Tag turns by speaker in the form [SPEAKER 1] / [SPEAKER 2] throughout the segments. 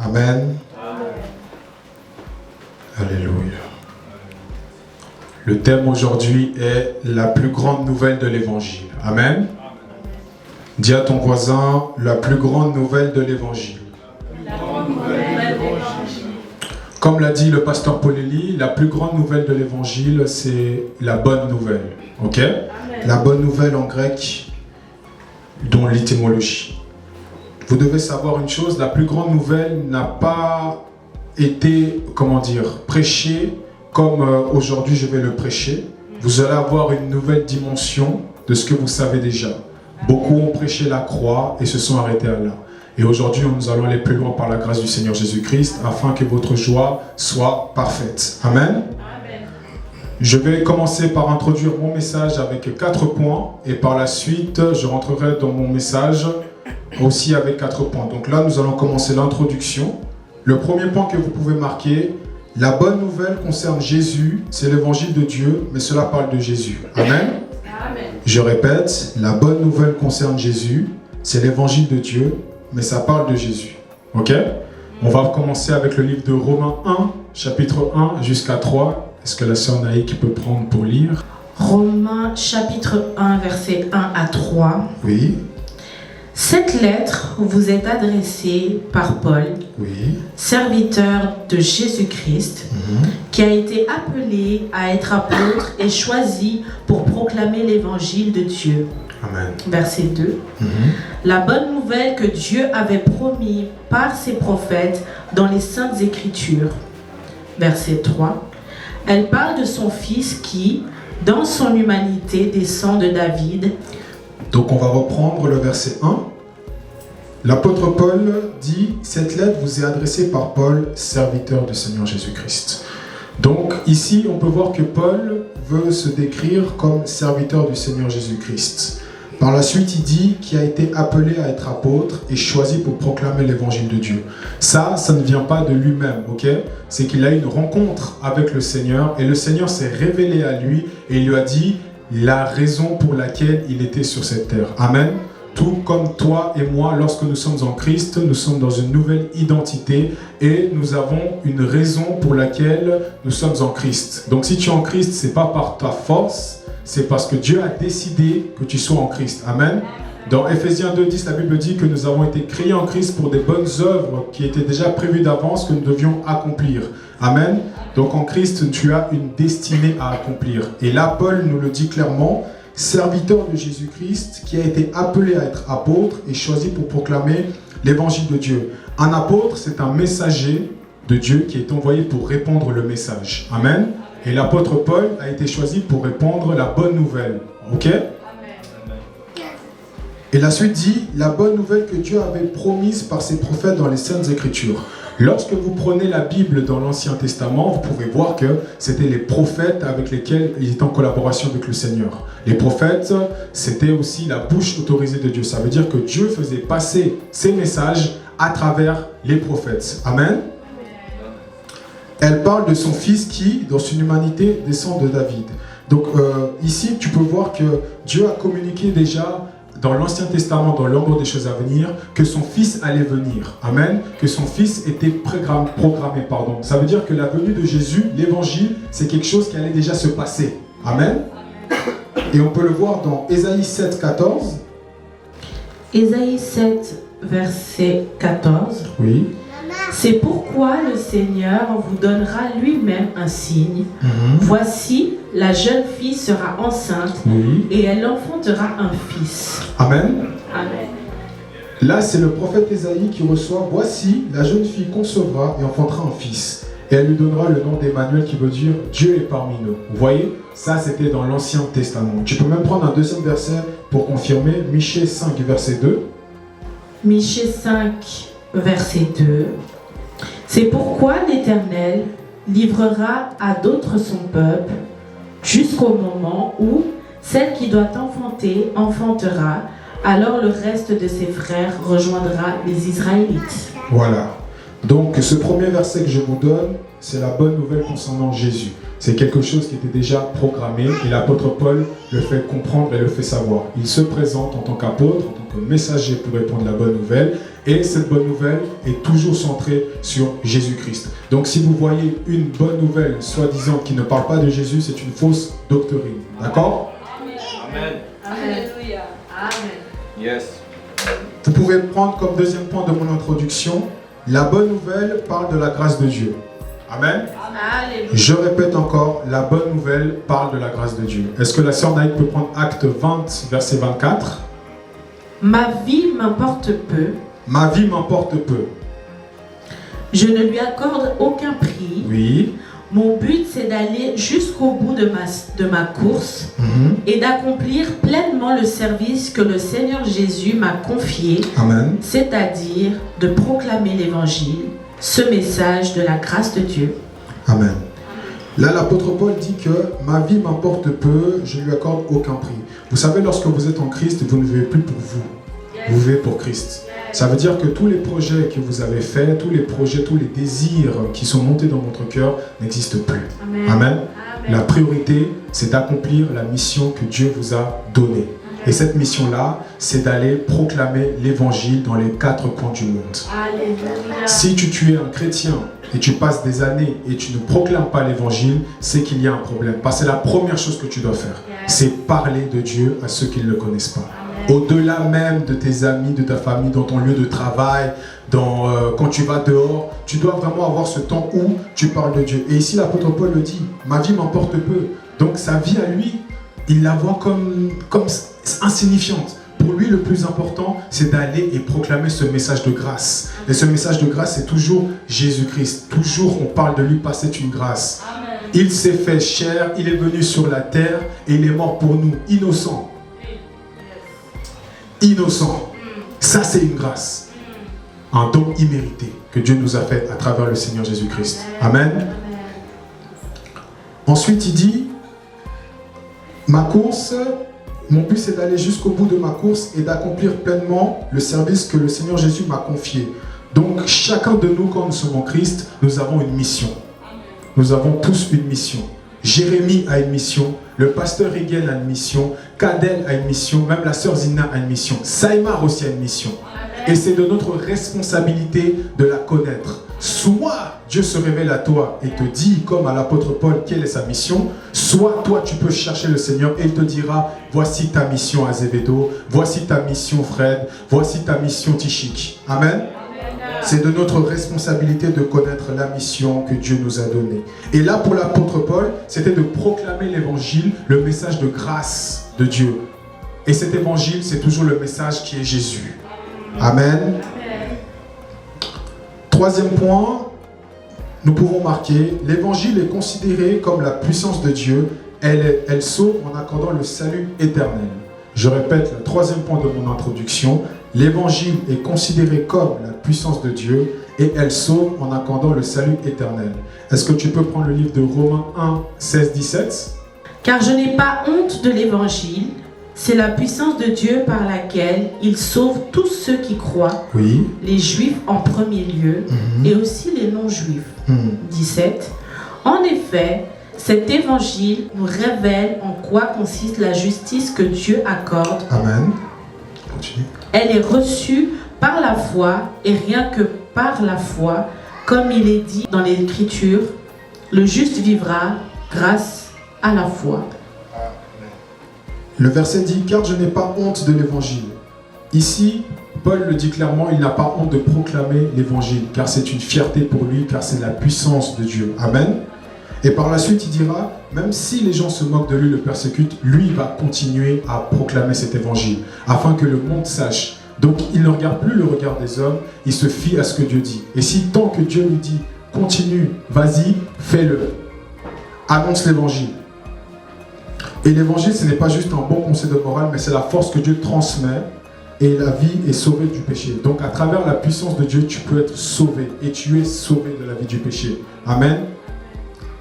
[SPEAKER 1] Amen. Alléluia. Le thème aujourd'hui est la plus grande nouvelle de l'évangile. Amen. Dis à ton voisin, la plus grande nouvelle de l'évangile. Comme l'a dit le pasteur Paulelli, la plus grande nouvelle de l'évangile, c'est la bonne nouvelle. Ok? La bonne nouvelle en grec, dont l'étymologie. Vous devez savoir une chose, la plus grande nouvelle n'a pas été, prêchée comme aujourd'hui je vais le prêcher. Vous allez avoir une nouvelle dimension de ce que vous savez déjà. Beaucoup ont prêché la croix et se sont arrêtés à là. Et aujourd'hui, nous allons aller plus loin par la grâce du Seigneur Jésus-Christ afin que votre joie soit parfaite. Amen. Je vais commencer par introduire mon message avec 4 points et par la suite, je rentrerai dans mon message aussi avec 4 points. Donc là, nous allons commencer l'introduction. Le premier point que vous pouvez marquer, la bonne nouvelle concerne Jésus, c'est l'évangile de Dieu, mais cela parle de Jésus. Amen. Je répète, la bonne nouvelle concerne Jésus, c'est l'évangile de Dieu, mais ça parle de Jésus. Ok? On va commencer avec le livre de Romains 1, chapitre 1 jusqu'à 3. Est-ce que la sœur Naïk peut prendre pour lire?
[SPEAKER 2] Romains chapitre 1, verset 1 à 3.
[SPEAKER 1] Oui.
[SPEAKER 2] Cette lettre vous est adressée par Paul,
[SPEAKER 1] Oui.
[SPEAKER 2] serviteur de Jésus-Christ, qui a été appelé à être apôtre et choisi pour proclamer l'évangile de Dieu.
[SPEAKER 1] Amen.
[SPEAKER 2] Verset 2. La bonne nouvelle que Dieu avait promis par ses prophètes dans les Saintes Écritures. Verset 3. Elle parle de son Fils qui, dans son humanité, descend de David.
[SPEAKER 1] Donc on va reprendre le verset 1. L'apôtre Paul dit « Cette lettre vous est adressée par Paul, serviteur du Seigneur Jésus-Christ ». Donc ici, on peut voir que Paul veut se décrire comme serviteur du Seigneur Jésus-Christ. Par la suite, il dit qu'il a été appelé à être apôtre et choisi pour proclamer l'évangile de Dieu. Ça ne vient pas de lui-même, ok? C'est qu'il a eu une rencontre avec le Seigneur et le Seigneur s'est révélé à lui et il lui a dit la raison pour laquelle il était sur cette terre. Amen. Tout comme toi et moi, lorsque nous sommes en Christ, nous sommes dans une nouvelle identité et nous avons une raison pour laquelle nous sommes en Christ. Donc si tu es en Christ, ce n'est pas par ta force, c'est parce que Dieu a décidé que tu sois en Christ. Amen. Dans Ephésiens 2:10, la Bible dit que nous avons été créés en Christ pour des bonnes œuvres qui étaient déjà prévues d'avance que nous devions accomplir. Amen. Donc en Christ, tu as une destinée à accomplir. Et là, Paul nous le dit clairement, serviteur de Jésus-Christ qui a été appelé à être apôtre et choisi pour proclamer l'évangile de Dieu. Un apôtre, c'est un messager de Dieu qui est envoyé pour répandre le message. Amen. Et l'apôtre Paul a été choisi pour répandre la bonne nouvelle. Ok? Et la suite dit, la bonne nouvelle que Dieu avait promise par ses prophètes dans les Saintes Écritures. Lorsque vous prenez la Bible dans l'Ancien Testament, vous pouvez voir que c'était les prophètes avec lesquels il était en collaboration avec le Seigneur. Les prophètes, c'était aussi la bouche autorisée de Dieu. Ça veut dire que Dieu faisait passer ses messages à travers les prophètes. Amen. Elle parle de son Fils qui, dans son humanité, descend de David. Donc ici, tu peux voir que Dieu a communiqué déjà dans l'Ancien Testament, dans l'ordre des choses à venir, que son Fils allait venir. Amen. Que son Fils était programmé. Ça veut dire que la venue de Jésus, l'évangile, c'est quelque chose qui allait déjà se passer. Amen. Et on peut le voir dans Ésaïe 7, 14.
[SPEAKER 2] Ésaïe 7, verset 14.
[SPEAKER 1] Oui.
[SPEAKER 2] C'est pourquoi le Seigneur vous donnera lui-même un signe. Voici, la jeune fille sera enceinte et elle enfantera un fils.
[SPEAKER 1] Amen.
[SPEAKER 2] Amen.
[SPEAKER 1] Là, c'est le prophète Ésaïe qui reçoit « Voici, la jeune fille concevra et enfantera un fils. Et elle lui donnera le nom d'Emmanuel qui veut dire « Dieu est parmi nous ». Vous voyez, ça c'était dans l'Ancien Testament. Tu peux même prendre un deuxième verset pour confirmer. Michée 5, verset 2.
[SPEAKER 2] Michée 5, verset 2. C'est pourquoi l'Éternel livrera à d'autres son peuple jusqu'au moment où celle qui doit enfanter enfantera, alors le reste de ses frères rejoindra les Israélites.
[SPEAKER 1] Voilà. Donc ce premier verset que je vous donne, c'est la bonne nouvelle concernant Jésus. C'est quelque chose qui était déjà programmé et l'apôtre Paul le fait comprendre et le fait savoir. Il se présente en tant qu'apôtre, en tant que messager pour répondre à la bonne nouvelle Et cette bonne nouvelle est toujours centrée sur Jésus-Christ. Donc si vous voyez une bonne nouvelle soi-disant qui ne parle pas de Jésus, c'est une fausse doctrine. D'accord?
[SPEAKER 3] Amen.
[SPEAKER 2] Alléluia. Amen.
[SPEAKER 3] Yes.
[SPEAKER 1] Vous pouvez prendre comme deuxième point de mon introduction, la bonne nouvelle parle de la grâce de Dieu. Amen.
[SPEAKER 2] Alléluia.
[SPEAKER 1] Je répète encore, la bonne nouvelle parle de la grâce de Dieu. Est-ce que la sœur Naïk peut prendre Acte 20, verset 24?
[SPEAKER 2] Ma vie m'importe peu.
[SPEAKER 1] Ma vie m'importe peu.
[SPEAKER 2] Je ne lui accorde aucun prix.
[SPEAKER 1] Oui.
[SPEAKER 2] Mon but, c'est d'aller jusqu'au bout de ma course et d'accomplir pleinement le service que le Seigneur Jésus m'a confié,
[SPEAKER 1] Amen.
[SPEAKER 2] c'est-à-dire de proclamer l'Évangile, ce message de la grâce de Dieu.
[SPEAKER 1] Amen. Là, l'apôtre Paul dit que ma vie m'importe peu, je ne lui accorde aucun prix. Vous savez, lorsque vous êtes en Christ, vous ne vivez plus pour vous. Vous vivez pour Christ. Ça veut dire que tous les projets que vous avez faits, tous les projets, tous les désirs qui sont montés dans votre cœur n'existent plus.
[SPEAKER 2] Amen.
[SPEAKER 1] Amen.
[SPEAKER 2] Amen.
[SPEAKER 1] La priorité, c'est d'accomplir la mission que Dieu vous a donnée. Et cette mission-là, c'est d'aller proclamer l'évangile dans les 4 coins du monde.
[SPEAKER 2] Alléluia.
[SPEAKER 1] Si tu es un chrétien et tu passes des années et tu ne proclames pas l'évangile, c'est qu'il y a un problème. Parce que c'est la première chose que tu dois faire. C'est parler de Dieu à ceux qui ne le connaissent pas. Au-delà même de tes amis, de ta famille, dans ton lieu de travail, quand tu vas dehors, tu dois vraiment avoir ce temps où tu parles de Dieu. Et ici, l'apôtre Paul le dit, ma vie m'importe peu. Donc sa vie à lui, il la voit comme insignifiante. Pour lui, le plus important, c'est d'aller et proclamer ce message de grâce. Et ce message de grâce, c'est toujours Jésus-Christ. Toujours, on parle de lui parce que c'est une grâce.
[SPEAKER 2] Amen.
[SPEAKER 1] Il s'est fait chair, il est venu sur la terre et il est mort pour nous, innocent. Innocent. Ça, c'est une grâce. Un don immérité que Dieu nous a fait à travers le Seigneur Jésus-Christ. Amen. Ensuite, il dit, ma course, mon but c'est d'aller jusqu'au bout de ma course et d'accomplir pleinement le service que le Seigneur Jésus m'a confié. Donc, chacun de nous, quand nous sommes en Christ, nous avons une mission. Nous avons tous une mission. Jérémie a une mission, le pasteur Hegel a une mission, Kadel a une mission, même la sœur Zina a une mission, Saïmar aussi a une mission. Et c'est de notre responsabilité de la connaître. Soit Dieu se révèle à toi et te dit, comme à l'apôtre Paul, quelle est sa mission, soit toi tu peux chercher le Seigneur et il te dira, voici ta mission Azevedo, voici ta mission Fred, voici ta mission Tichik. Amen. C'est de notre responsabilité de connaître la mission que Dieu nous a donnée. Et là, pour l'apôtre Paul, c'était de proclamer l'évangile, le message de grâce de Dieu. Et cet évangile, c'est toujours le message qui est Jésus. Amen. Troisième point, nous pouvons marquer, l'évangile est considéré comme la puissance de Dieu. Elle sauve en accordant le salut éternel. Je répète le troisième point de mon introduction. L'évangile est considéré comme la puissance de Dieu et elle sauve en accordant le salut éternel. Est-ce que tu peux prendre le livre de Romains 1, 16, 17?
[SPEAKER 2] Car je n'ai pas honte de l'évangile, c'est la puissance de Dieu par laquelle il sauve tous ceux qui croient,
[SPEAKER 1] Oui.
[SPEAKER 2] les juifs en premier lieu et aussi les non-juifs. 17. En effet, cet évangile nous révèle en quoi consiste la justice que Dieu accorde.
[SPEAKER 1] Amen. Continue.
[SPEAKER 2] Elle est reçue par la foi et rien que par la foi, comme il est dit dans l'Écriture, le juste vivra grâce à la foi.
[SPEAKER 1] Le verset dit, car je n'ai pas honte de l'évangile. Ici, Paul le dit clairement, il n'a pas honte de proclamer l'évangile, car c'est une fierté pour lui, car c'est la puissance de Dieu. Amen. Et par la suite, il dira, même si les gens se moquent de lui, le persécutent, lui va continuer à proclamer cet évangile, afin que le monde sache. Donc, il ne regarde plus le regard des hommes, il se fie à ce que Dieu dit. Et si tant que Dieu lui dit, continue, vas-y, fais-le. Annonce l'évangile. Et l'évangile, ce n'est pas juste un bon conseil de morale, mais c'est la force que Dieu transmet et la vie est sauvée du péché. Donc, à travers la puissance de Dieu, tu peux être sauvé et tu es sauvé de la vie du péché. Amen.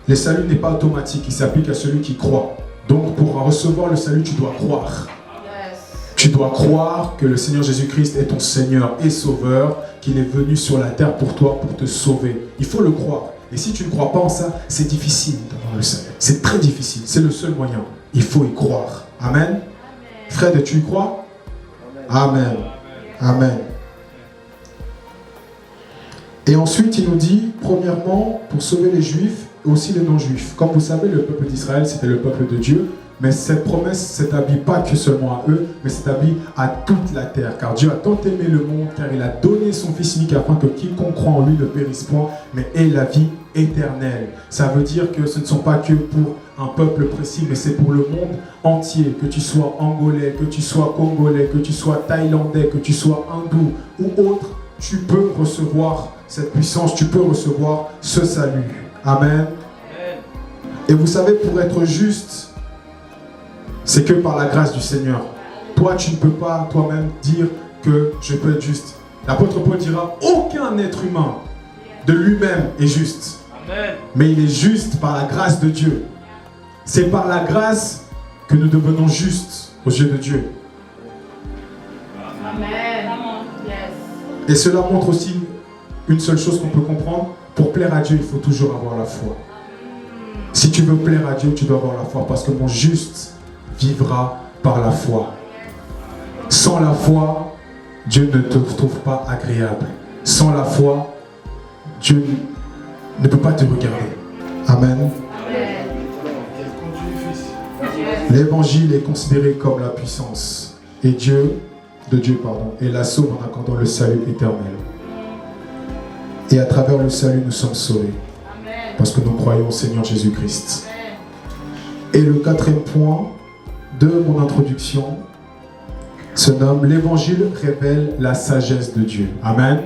[SPEAKER 1] Le salut n'est pas automatique, il s'applique à celui qui croit. Donc pour recevoir le salut, tu dois croire. Tu dois croire que le Seigneur Jésus-Christ est ton Seigneur et Sauveur, qu'il est venu sur la terre pour toi, pour te sauver. Il faut le croire. Et si tu ne crois pas en ça, c'est difficile d'avoir le salut. C'est très difficile, c'est le seul moyen. Il faut y croire. Amen. Fred, tu y crois? Amen. Amen. Et ensuite, il nous dit, premièrement, pour sauver les Juifs et aussi les non-Juifs. Comme vous savez, le peuple d'Israël, c'était le peuple de Dieu. Mais cette promesse s'établit pas que seulement à eux, mais s'établit à toute la terre. Car Dieu a tant aimé le monde, car il a donné son Fils unique afin que quiconque croit en lui ne périsse point, mais ait la vie éternelle. Ça veut dire que ce ne sont pas que pour un peuple précis, mais c'est pour le monde entier. Que tu sois angolais, que tu sois congolais, que tu sois thaïlandais, que tu sois hindou ou autre, tu peux recevoir cette puissance, tu peux recevoir ce salut. Amen. Et vous savez, pour être juste, c'est que par la grâce du Seigneur. Toi, tu ne peux pas toi-même dire que je peux être juste. L'apôtre Paul dira, aucun être humain de lui-même est juste. Amen. Mais il est juste par la grâce de Dieu. C'est par la grâce que nous devenons justes aux yeux de Dieu.
[SPEAKER 2] Amen.
[SPEAKER 1] Et cela montre aussi une seule chose qu'on peut comprendre. Pour plaire à Dieu, il faut toujours avoir la foi. Si tu veux plaire à Dieu, tu dois avoir la foi. Parce que mon juste vivra par la foi. Sans la foi, Dieu ne te trouve pas agréable. Sans la foi, Dieu ne peut pas te regarder. Amen. L'évangile est considéré comme la puissance et Dieu et la sauve en accordant le salut éternel. Et à travers le salut, nous sommes sauvés. Parce que nous croyons au Seigneur Jésus-Christ. Et le quatrième point de mon introduction se nomme l'évangile révèle la sagesse de Dieu. Amen.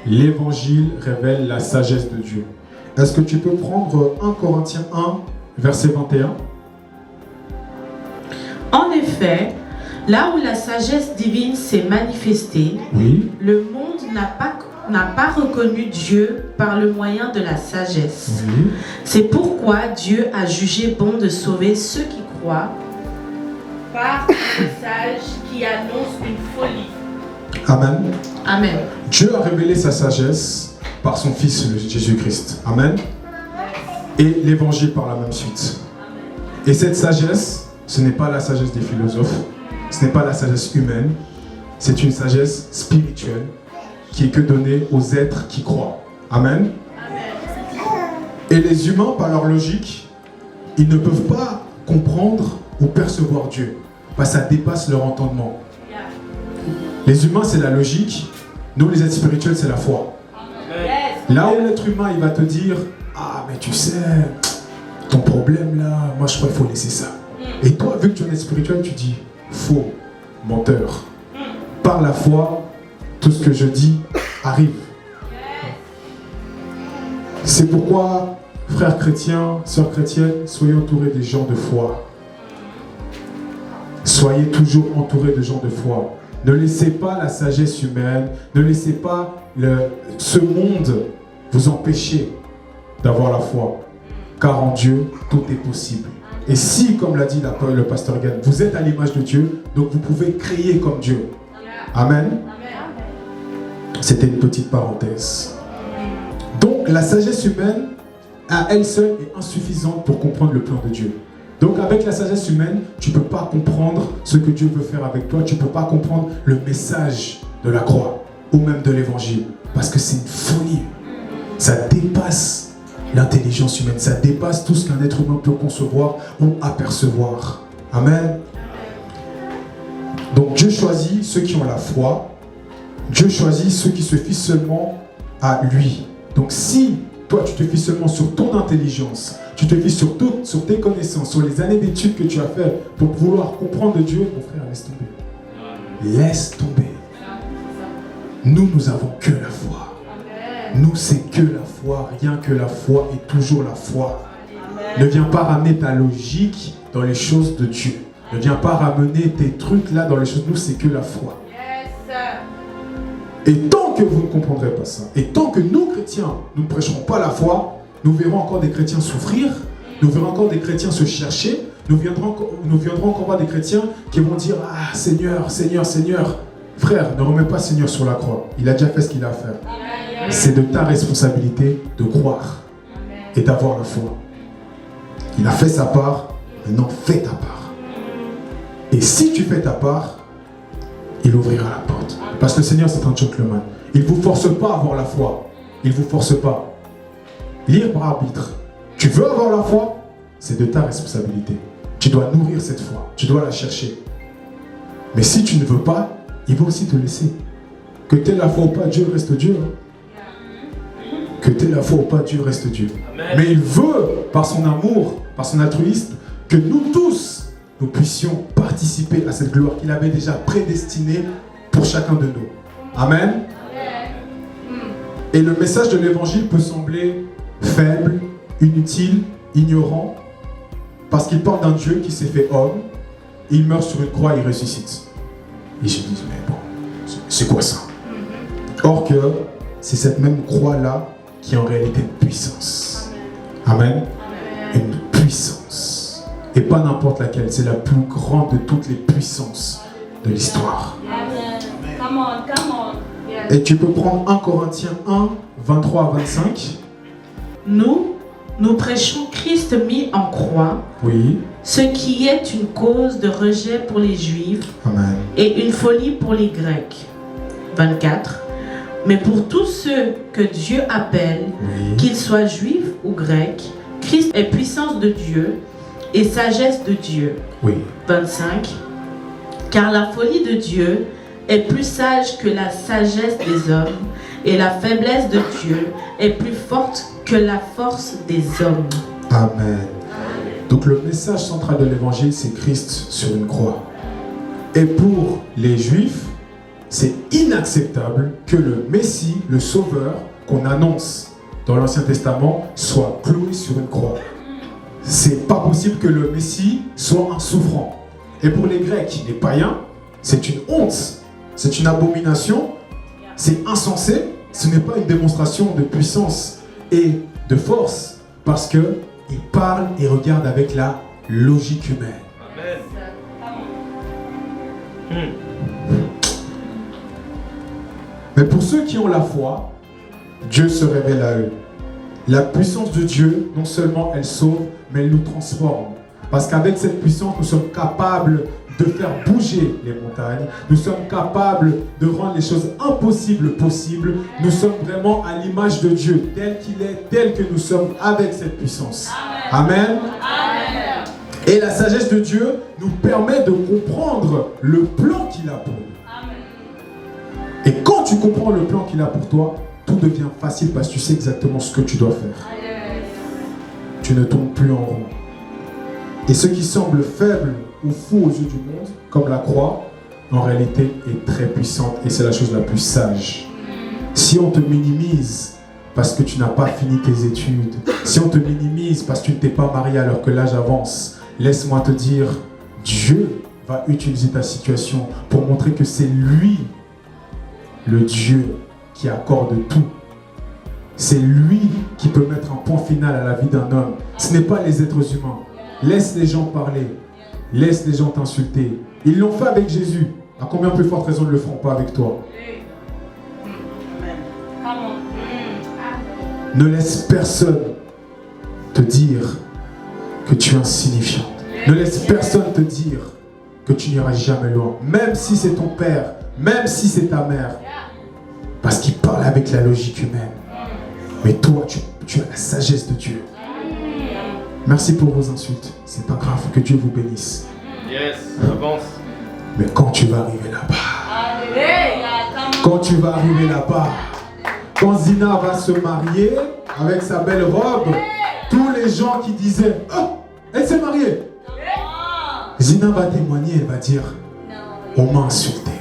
[SPEAKER 1] L'évangile révèle la sagesse de Dieu. Est-ce que tu peux prendre 1 Corinthiens 1, verset 21?
[SPEAKER 2] En effet, là où la sagesse divine s'est manifestée,
[SPEAKER 1] oui,
[SPEAKER 2] le monde n'a pas reconnu Dieu par le moyen de la sagesse.
[SPEAKER 1] oui.
[SPEAKER 2] C'est pourquoi Dieu a jugé bon de sauver ceux qui croient par un message qui annonce une folie.
[SPEAKER 1] Amen.
[SPEAKER 2] Amen.
[SPEAKER 1] Dieu a révélé sa sagesse par son Fils Jésus-Christ. Amen. Et l'évangile par la même suite. Et cette sagesse, ce n'est pas la sagesse des philosophes, ce n'est pas la sagesse humaine, c'est une sagesse spirituelle qui est que donnée aux êtres qui croient. Amen. Et les humains, par leur logique, ils ne peuvent pas comprendre ou percevoir Dieu. Parce que ça dépasse leur entendement. Les humains, c'est la logique. Nous, les êtres spirituels, c'est la foi. Là où l'être humain, il va te dire, ah, mais tu sais, ton problème là, moi je crois qu'il faut laisser ça. Et toi, vu que tu es un être spirituel, tu dis, faux, menteur. Par la foi, tout ce que je dis arrive. C'est pourquoi, frères chrétiens, sœurs chrétiennes, soyez entourés des gens de foi. Soyez toujours entourés de gens de foi. Ne laissez pas la sagesse humaine, ne laissez pas ce monde vous empêcher d'avoir la foi. Car en Dieu, tout est possible. Et si, comme l'a dit le pasteur Gann, vous êtes à l'image de Dieu, donc vous pouvez créer comme Dieu. Amen. C'était une petite parenthèse. Donc la sagesse humaine, à elle seule, est insuffisante pour comprendre le plan de Dieu. Donc avec la sagesse humaine, tu ne peux pas comprendre ce que Dieu veut faire avec toi. Tu ne peux pas comprendre le message de la croix ou même de l'évangile. Parce que c'est une folie. Ça dépasse l'intelligence humaine. Ça dépasse tout ce qu'un être humain peut concevoir ou apercevoir. Amen. Donc Dieu choisit ceux qui ont la foi. Dieu choisit ceux qui se fient seulement à lui. Donc si toi tu te fies seulement sur ton intelligence, tu te fies sur tes connaissances, sur les années d'études que tu as fait pour vouloir comprendre Dieu, mon frère, laisse tomber. Laisse tomber. Nous avons que la foi. Nous, c'est que la foi, rien que la foi et toujours la foi. Ne viens pas ramener ta logique dans les choses de Dieu. Ne viens pas ramener tes trucs là dans les choses. Nous, c'est que la foi. Et tant que vous ne comprendrez pas ça, et tant que nous, chrétiens, nous ne prêcherons pas la foi, nous verrons encore des chrétiens souffrir, nous verrons encore des chrétiens se chercher, nous viendrons encore voir des chrétiens qui vont dire « Ah, Seigneur, Seigneur, Seigneur ». Frère, ne remets pas Seigneur sur la croix. Il a déjà fait ce qu'il a à faire. C'est de ta responsabilité de croire et d'avoir la foi. Il a fait sa part, maintenant fais ta part. Et si tu fais ta part, il ouvrira la porte. Parce que le Seigneur, c'est un gentleman. Il ne vous force pas à avoir la foi. il ne vous force pas. Libre arbitre. Tu veux avoir la foi, c'est de ta responsabilité. Tu dois nourrir cette foi, tu dois la chercher. Mais si tu ne veux pas, il va aussi te laisser. Que tu aies la foi ou pas, Dieu reste Dieu. Que tu aies la foi ou pas, Dieu reste Dieu. Amen. Mais il veut, par son amour, par son altruisme, que nous tous, nous puissions participer à cette gloire qu'il avait déjà prédestinée pour chacun de nous. Amen. Et le message de l'évangile peut sembler faible, inutile, ignorant, parce qu'il parle d'un Dieu qui s'est fait homme, il meurt sur une croix et il ressuscite. Et je me dis, mais bon, c'est quoi ça? Or que c'est cette même croix-là qui est en réalité une puissance. Amen. Une puissance. Et pas n'importe laquelle, c'est la plus grande de toutes les puissances de l'histoire.
[SPEAKER 3] Come on. Yes.
[SPEAKER 1] Et tu peux prendre 1 Corinthiens 1, 23 à 25.
[SPEAKER 2] Nous prêchons Christ mis en croix,
[SPEAKER 1] Oui.
[SPEAKER 2] ce qui est une cause de rejet pour les Juifs
[SPEAKER 1] Amen.
[SPEAKER 2] et une folie pour les Grecs. 24. Mais pour tous ceux que Dieu appelle,
[SPEAKER 1] Oui.
[SPEAKER 2] qu'ils soient juifs ou grecs, Christ est puissance de Dieu et sagesse de Dieu.
[SPEAKER 1] Oui.
[SPEAKER 2] 25. Car la folie de Dieu est plus sage que la sagesse des hommes, et la faiblesse de Dieu est plus forte que la force des hommes.
[SPEAKER 1] Amen. Donc le message central de l'évangile, c'est Christ sur une croix. Et pour les Juifs, c'est inacceptable que le Messie, le Sauveur, qu'on annonce dans l'Ancien Testament, soit cloué sur une croix. C'est pas possible que le Messie soit un souffrant. Et pour les Grecs, les païens, c'est une honte, c'est une abomination, c'est insensé, ce n'est pas une démonstration de puissance et de force, parce qu'ils parlent et regardent avec la logique humaine.
[SPEAKER 3] Amen.
[SPEAKER 1] Mais pour ceux qui ont la foi, Dieu se révèle à eux. La puissance de Dieu, non seulement elle sauve, mais elle nous transforme. Parce qu'avec cette puissance, nous sommes capables de faire bouger les montagnes. Nous sommes capables de rendre les choses impossibles possibles. Nous sommes vraiment à l'image de Dieu, tel qu'il est, tel que nous sommes avec cette puissance. Amen.
[SPEAKER 3] Amen.
[SPEAKER 1] Et la sagesse de Dieu nous permet de comprendre le plan qu'il a pour nous.
[SPEAKER 3] Amen.
[SPEAKER 1] Et quand tu comprends le plan qu'il a pour toi, tout devient facile parce que tu sais exactement ce que tu dois faire. Tu ne tombes plus en rond. Et ce qui semble faible ou fou aux yeux du monde, comme la croix, en réalité est très puissante et c'est la chose la plus sage. Si on te minimise parce que tu n'as pas fini tes études, si on te minimise parce que tu ne t'es pas marié alors que l'âge avance, laisse-moi te dire, Dieu va utiliser ta situation pour montrer que c'est lui, le Dieu qui accorde tout. C'est lui qui peut mettre un point final à la vie d'un homme. Ce n'est pas les êtres humains. Laisse les gens parler. Laisse les gens t'insulter. Ils l'ont fait avec Jésus. À combien plus forte raison ne le feront pas avec toi? Ne laisse personne te dire que tu es insignifiant. Ne laisse personne te dire que tu n'iras jamais loin. Même si c'est ton père, même si c'est ta mère. Parce qu'il parle avec la logique humaine. Mais toi, tu as la sagesse de Dieu. Merci pour vos insultes. C'est pas grave, que Dieu vous bénisse.
[SPEAKER 3] Yes, avance.
[SPEAKER 1] Mais quand tu vas arriver là-bas, quand tu vas arriver là-bas, quand Zina va se marier avec sa belle robe, tous les gens qui disaient « Oh, elle s'est mariée !» Zina va témoigner, elle va dire « On m'a insulté.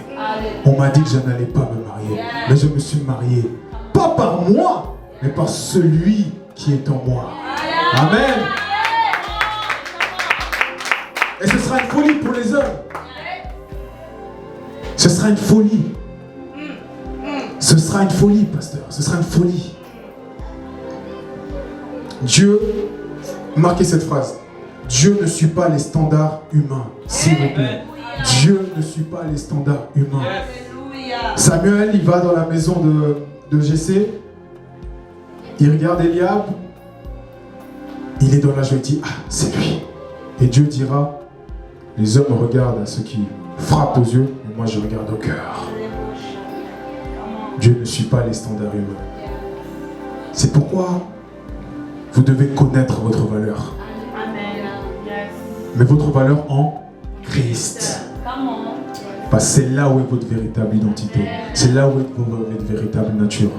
[SPEAKER 1] On m'a dit que je n'allais pas me marier. Mais je me suis marié. Pas par moi, mais par celui qui est en moi. » Amen. Et ce sera une folie pour les hommes. Ce sera une folie. Ce sera une folie, pasteur. Ce sera une folie. Dieu, marquez cette phrase. Dieu ne suit pas les standards humains. S'il vous plaît. Dieu ne suit pas les standards humains. Samuel, il va dans la maison de Jessé. Il regarde Eliab. Il est dans la joie, il dit, ah, c'est lui. Et Dieu dira, les hommes regardent à ce qui frappe aux yeux, mais moi je regarde au cœur. Dieu ne suit pas les standards humains. C'est pourquoi vous devez connaître votre valeur.
[SPEAKER 3] Amen. Yes.
[SPEAKER 1] Mais votre valeur en Christ.
[SPEAKER 3] Come on.
[SPEAKER 1] Parce que c'est là où est votre véritable identité. C'est là où est votre véritable nature.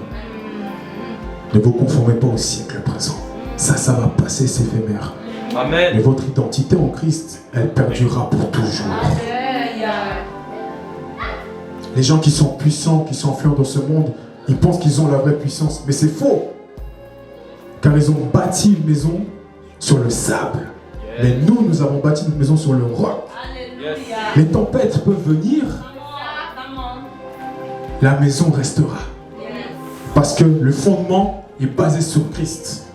[SPEAKER 1] Ne vous conformez pas au siècle présent. Ça va passer, c'est éphémère. Mais
[SPEAKER 3] Amen.
[SPEAKER 1] votre identité en Christ, elle perdurera pour toujours. Les gens qui sont puissants, qui sont influents dans ce monde, ils pensent qu'ils ont la vraie puissance. Mais c'est faux. Car ils ont bâti une maison sur le sable. Mais nous avons bâti une maison sur le roc.
[SPEAKER 3] Yes.
[SPEAKER 1] Les tempêtes peuvent venir,
[SPEAKER 3] Come on.
[SPEAKER 1] la maison restera. Parce que le fondement est basé sur Christ.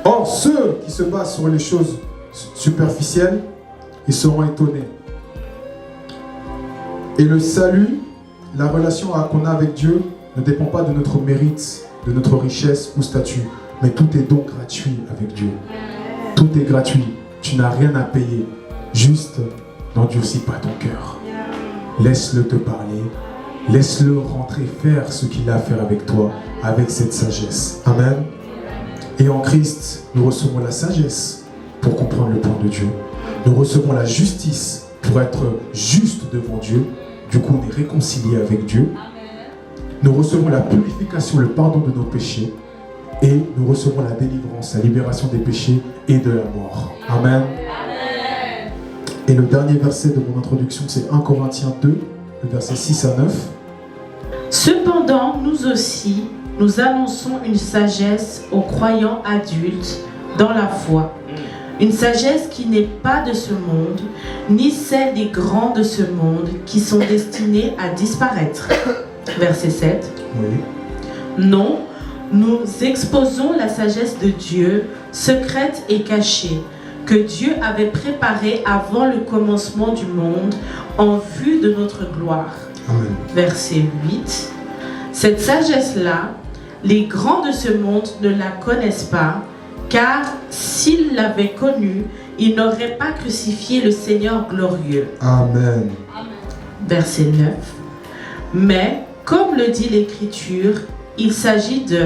[SPEAKER 1] Or, ceux qui se basent sur les choses superficielles, ils seront étonnés. Et le salut, la relation qu'on a avec Dieu, ne dépend pas de notre mérite, de notre richesse ou statut. Mais tout est donc gratuit avec Dieu. Tout est gratuit. Tu n'as rien à payer. Juste, n'endurcis pas ton cœur. Laisse-le te parler. Laisse-le rentrer faire ce qu'il a à faire avec toi, avec cette sagesse. Amen. Et en Christ, nous recevons la sagesse pour comprendre le plan de Dieu. Nous recevons la justice pour être juste devant Dieu. Du coup, on est réconcilié avec Dieu. Nous recevons la purification, le pardon de nos péchés. Et nous recevons la délivrance, la libération des péchés et de la mort. Amen. Et le dernier verset de mon introduction, c'est 1 Corinthiens 2, le verset 6 à 9.
[SPEAKER 2] Cependant, nous aussi, nous annonçons une sagesse aux croyants adultes dans la foi. Une sagesse qui n'est pas de ce monde, ni celle des grands de ce monde qui sont destinés à disparaître. Verset 7.
[SPEAKER 1] Oui.
[SPEAKER 2] Non, nous exposons la sagesse de Dieu, secrète et cachée, que Dieu avait préparée avant le commencement du monde en vue de notre gloire.
[SPEAKER 1] Amen.
[SPEAKER 2] Verset 8. Cette sagesse-là, les grands de ce monde ne la connaissent pas, car s'ils l'avaient connue, ils n'auraient pas crucifié le Seigneur glorieux.
[SPEAKER 1] Amen.
[SPEAKER 2] Verset 9. Mais, comme le dit l'Écriture, il s'agit de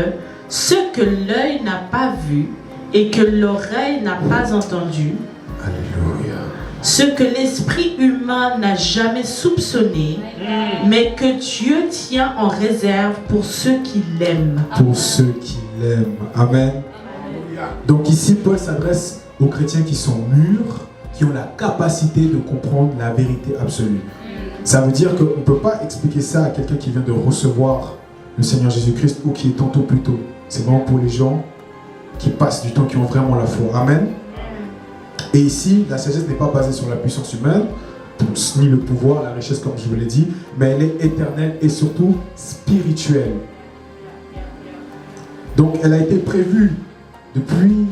[SPEAKER 2] ce que l'œil n'a pas vu et que l'oreille n'a pas entendu,
[SPEAKER 1] Alléluia.
[SPEAKER 2] ce que l'esprit humain n'a jamais soupçonné, mais que Dieu tient en réserve pour ceux qui l'aiment.
[SPEAKER 1] Pour ceux qui l'aiment. Amen. Donc ici, Paul s'adresse aux chrétiens qui sont mûrs, qui ont la capacité de comprendre la vérité absolue. Ça veut dire qu'on ne peut pas expliquer ça à quelqu'un qui vient de recevoir le Seigneur Jésus-Christ ou qui est tantôt plus tôt. C'est vraiment pour les gens qui passent du temps, qui ont vraiment la foi. Amen. Et ici, la sagesse n'est pas basée sur la puissance humaine, ni le pouvoir, la richesse comme je vous l'ai dit, mais elle est éternelle et surtout spirituelle. Donc elle a été prévue depuis,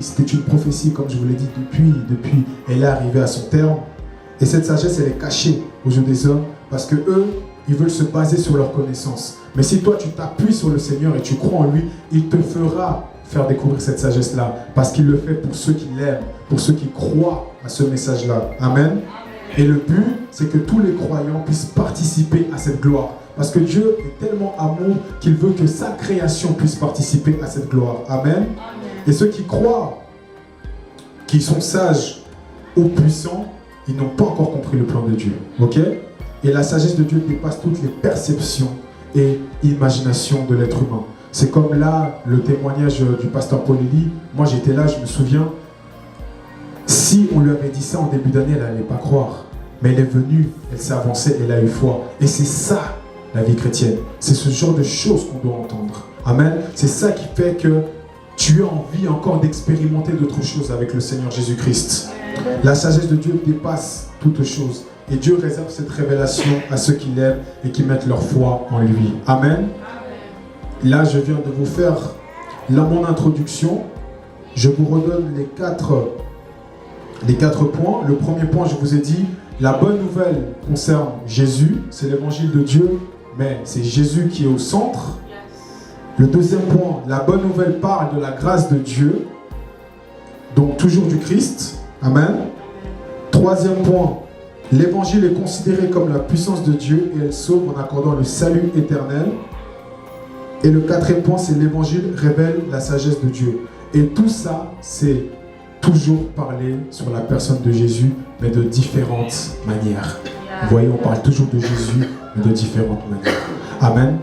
[SPEAKER 1] c'était une prophétie comme je vous l'ai dit, depuis, elle est arrivée à son terme. Et cette sagesse, elle est cachée aux yeux des hommes parce que eux, ils veulent se baser sur leur connaissance. Mais si toi, tu t'appuies sur le Seigneur et tu crois en lui, il te fera faire découvrir cette sagesse-là. Parce qu'il le fait pour ceux qui l'aiment, pour ceux qui croient à ce message-là. Amen. Et le but, c'est que tous les croyants puissent participer à cette gloire. Parce que Dieu est tellement amour qu'il veut que sa création puisse participer à cette gloire. Amen. Et ceux qui croient, qui sont sages ou puissants, ils n'ont pas encore compris le plan de Dieu. Ok? Et la sagesse de Dieu dépasse toutes les perceptions et imaginations de l'être humain. C'est comme là, le témoignage du pasteur Paul Elie. Moi, j'étais là, je me souviens. Si on lui avait dit ça en début d'année, elle n'allait pas croire. Mais elle est venue, elle s'est avancée, elle a eu foi. Et c'est ça, la vie chrétienne. C'est ce genre de choses qu'on doit entendre. Amen. C'est ça qui fait que tu as envie encore d'expérimenter d'autres choses avec le Seigneur Jésus-Christ. La sagesse de Dieu dépasse toutes choses. Et Dieu réserve cette révélation à ceux qui l'aiment et qui mettent leur foi en lui. Amen. Là, je viens de vous faire mon introduction. Je vous redonne les quatre points. Le premier point, je vous ai dit, la bonne nouvelle concerne Jésus. C'est l'évangile de Dieu, mais c'est Jésus qui est au centre. Le deuxième point, la bonne nouvelle parle de la grâce de Dieu. Donc toujours du Christ. Amen. Troisième point, l'évangile est considéré comme la puissance de Dieu et elle sauve en accordant le salut éternel. Et le quatrième point, c'est l'évangile révèle la sagesse de Dieu. Et tout ça, c'est toujours parler sur la personne de Jésus, mais de différentes manières. Vous voyez, on parle toujours de Jésus, mais de différentes manières. Amen.